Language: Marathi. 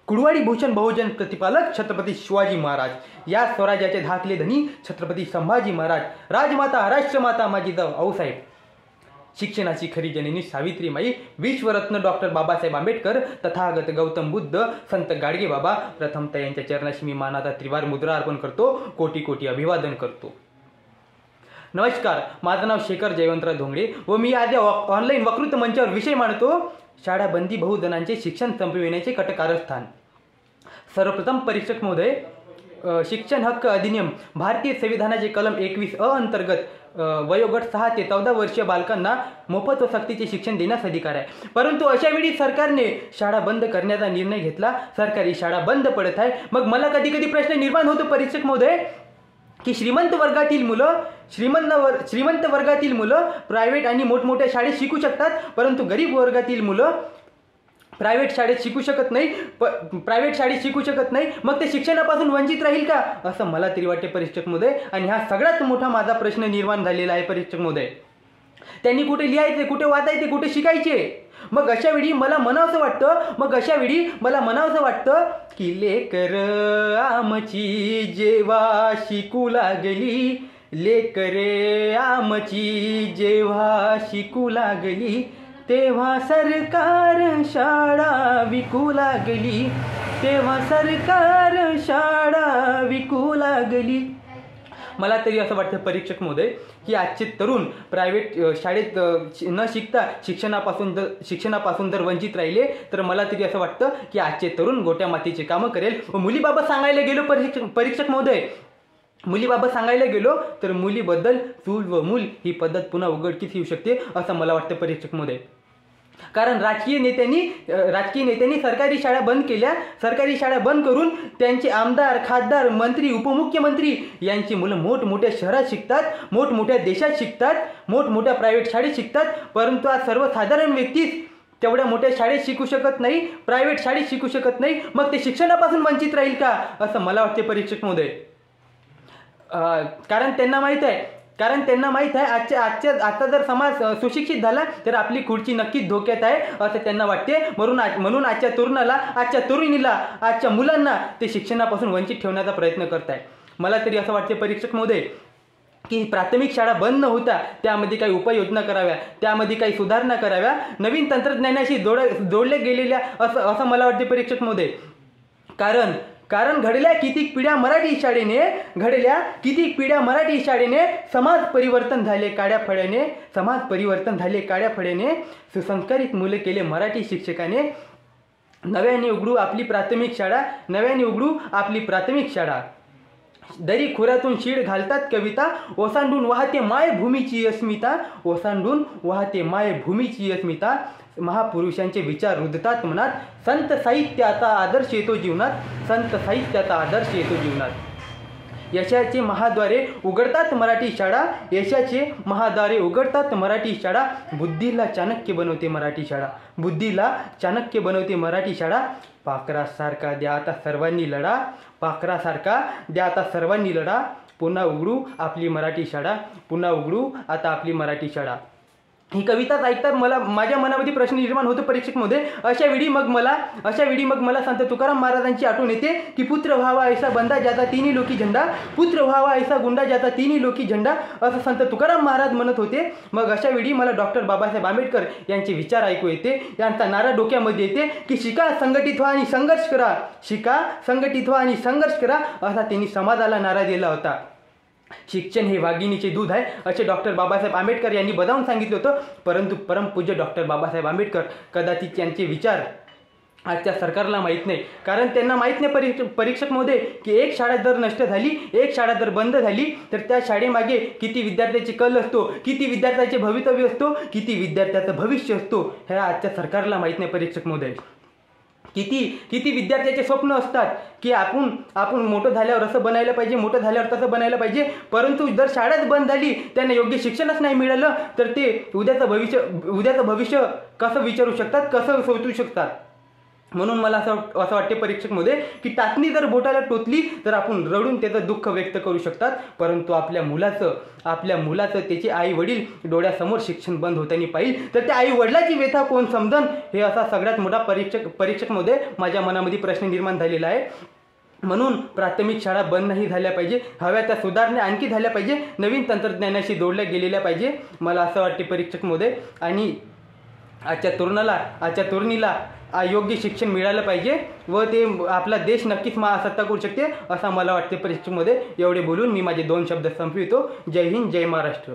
कुडवाडी भूषण बहुजन प्रतिपालक छत्रपती शिवाजी महाराज, या स्वराज्याचे धाकले धनी छत्रपती संभाजी महाराज, राजमाता राष्ट्रमाता माझी जाऊ आऊसाहेब, शिक्षणाची खरी जननी सावित्रीमाई, विश्वरत्न डॉक्टर बाबासाहेब आंबेडकर, तथागत गौतम बुद्ध, संत गाडगे बाबा, प्रथमतः यांच्या चरणाशी मी मानाचा त्रिवार मुद्रा अर्पण करतो, कोटी कोटी अभिवादन करतो. नमस्कार, माझं नाव शेखर जयवंतराव धोंगडे व मी आज ऑनलाईन वक्तृत्व मंचावर विषय मांडतो, शाळा बंदी बहुजनांचे शिक्षण संपविण्याचे कटकारस्थान. सर्वप्रथम परीक्षक महोदय, शिक्षण हक्क अधिनियम भारतीय संविधानाचे कलम 21 अ अंतर्गत वयोगट 6 ते 14 वर्षीय बालकांना मोफत व सक्तीचे शिक्षण देण्यास अधिकार आहे. परंतु अशा वेळी सरकारने शाळा बंद करण्याचा निर्णय घेतला. सरकारी शाळा बंद पडत आहे. मग मला कधी कधी प्रश्न निर्माण होतो परीक्षक महोदय की श्रीमंत वर्गातील मुलं प्रायव्हेट आणि मोठमोठ्या शाळेत शिकू शकतात, परंतु गरीब वर्गातील मुलं प्रायव्हेट शाळेत शिकू शकत नाही, मग ते शिक्षणापासून वंचित राहील का, असं मला तरी वाटते परीक्षक महोदय. आणि हा सगळ्यात मोठा माझा प्रश्न निर्माण झालेला आहे परीक्षक महोदय. त्यांनी कुठे लिहायचे, कुठे वाचायचे, कुठे शिकायचे. मग अशा वेळी मला म्हणावंसं वाटतं की लेकर आमची जेव्हा शिकू लागली, लेकरे आमची जेव्हा शिकू लागली, तेव्हा सरकार शाळा विकू लागली, तेव्हा सरकार शाळा विकू लागली. मला तरी असं वाटतं परीक्षक महोदय की आजचे तरुण प्रायव्हेट शाळेत न शिकता शिक्षणापासून जर वंचित राहिले तर मला तरी असं वाटतं की आजचे तरुण गोट्या मातीचे कामं करेल. मुलीबाबत सांगायला गेलो परीक्षक महोदय, मुलीबाबत सांगायला गेलो तर मुलीबद्दल चूल व मूल ही पद्धत पुन्हा उघडकीस येऊ शकते असं मला वाटतं परीक्षक महोदय. कारण राजकीय नेत्यांनी सरकारी शाळा बंद केल्या. सरकारी शाळा बंद करून त्यांचे आमदार, खासदार, मंत्री, उपमुख्यमंत्री यांची मुलं मोठमोठ्या शहरात शिकतात, मोठमोठ्या देशात शिकतात, मोठमोठ्या प्रायव्हेट शाळेत शिकतात. परंतु आज सर्वसाधारण व्यक्तीच तेवढ्या मोठ्या शाळेत शिकू शकत नाही, प्रायव्हेट शाळेत शिकू शकत नाही. मग ते शिक्षणापासून वंचित राहील का, असं मला वाटते परीक्षक महोदय. कारण त्यांना माहीत आहे आता जर समाज सुशिक्षित झाला तर आपली खुर्ची नक्कीच धोक्यात आहे असं त्यांना वाटते. म्हणून आजच्या तरुणीला, आजच्या मुलांना ते शिक्षणापासून वंचित ठेवण्याचा प्रयत्न करत आहे. मला तरी असं वाटते परीक्षक महोदय की प्राथमिक शाळा बंद न होता त्यामध्ये काही उपाययोजना कराव्या, त्यामध्ये काही सुधारणा कराव्या, नवीन तंत्रज्ञानाशी जोडले गेलेल्या असं मला वाटते परीक्षक महोदय. कारण घडल्या कितीक पिढ्या मराठी शाळेने समाज परिवर्तन झाले काड्या फड्याने, सुसंस्कारित मुले केले मराठी शिक्षकाने, नव्याने उघडू आपली प्राथमिक शाळा, दरी खोऱ्यातून शीड घालतात कविता, ओसांडून वाहते मायभूमीची अस्मिता, महापुरुषांचे विचार रुजतात मनात, संत साहित्याचा आदर्श येतो जीवनात. यशाचे महाद्वारे उघडतात मराठी शाळा, बुद्धीला चाणक्य बनवते मराठी शाळा, पाखरासारखा द्या आता सर्वांनी लढा, पुन्हा उघडू आपली मराठी शाळा. ही कविताच ऐकतात माझ्या मनामध्ये प्रश्न निर्माण होतो परीक्षक मध्ये. अशा वेळी मग मला संत तुकाराम महाराजांची आठवण येते की पुत्र व्हावा ऐसा बंदा ज्याचा तिन्ही लोकी झेंडा, पुत्र व्हावा ऐसा गुंडा ज्याचा तिन्ही लोकी झेंडा, असं संत तुकाराम महाराज म्हणत होते. मग अशा वेळी मला डॉक्टर बाबासाहेब आंबेडकर यांचे विचार ऐकू येते. यांचा नारा डोक्यामध्ये येते की शिका, संघटित व्हा आणि संघर्ष करा, असा त्यांनी समाजाला नारा दिला होता. शिक्षण हे वाघिणीचे दूध आहे असे डॉक्टर बाबासाहेब आंबेडकर यांनी बजावून सांगितले होतं. परंतु परमपूज्य डॉक्टर बाबासाहेब आंबेडकर कदाचित त्यांचे विचार आजच्या सरकारला माहीत नाही. कारण त्यांना माहीत नाही परीक्षक महोदय की एक शाळा जर नष्ट झाली, एक शाळा जर बंद झाली तर त्या शाळेमागे किती विद्यार्थ्याचे कल असतो, किती विद्यार्थ्याचे भवितव्य असतो, किती विद्यार्थ्याचं भविष्य असतो, हे आजच्या सरकारला माहीत नाही परीक्षक महोदय. किती विद्यार्थ्याचे स्वप्न असतात की आपण मोठं झाल्यावर असं बनायला पाहिजे, मोठं झाल्यावर तसं बनायला पाहिजे. परंतु जर शाळाच बंद झाली, त्यांना योग्य शिक्षणच नाही मिळालं तर ते उद्याचं भविष्य कसं विचारू शकतात, कसं सोचू शकतात. म्हणून मला असं वाटते परीक्षक महोदय की टाचणी जर बोटाला टोचली तर आपण रडून त्याचं दुःख व्यक्त करू शकतात, परंतु आपल्या मुलाचं त्याचे आई वडील डोळ्यासमोर शिक्षण बंद होताना पाहिजे तर त्या आई वडिलाची व्यथा कोण समजन, हे असा सगळ्यात मोठा परीक्षक महोदय माझ्या मनामध्ये प्रश्न निर्माण झालेला आहे. म्हणून प्राथमिक शाळा बंद नाही झाल्या पाहिजे, हव्या त्या सुधारणा आणखी झाल्या पाहिजे, नवीन तंत्रज्ञानाशी जोडल्या गेलेल्या पाहिजे. मला असं वाटते परीक्षक महोदय. आणि आजच्या तरुणीला योग्य शिक्षण मिळालं पाहिजे व ते आपला देश नक्कीच महासत्ता करू शकते असं मला वाटते परीक्षक महोदय. एवढे बोलून मी माझे 2 शब्द संपवितो. जय हिंद, जय महाराष्ट्र.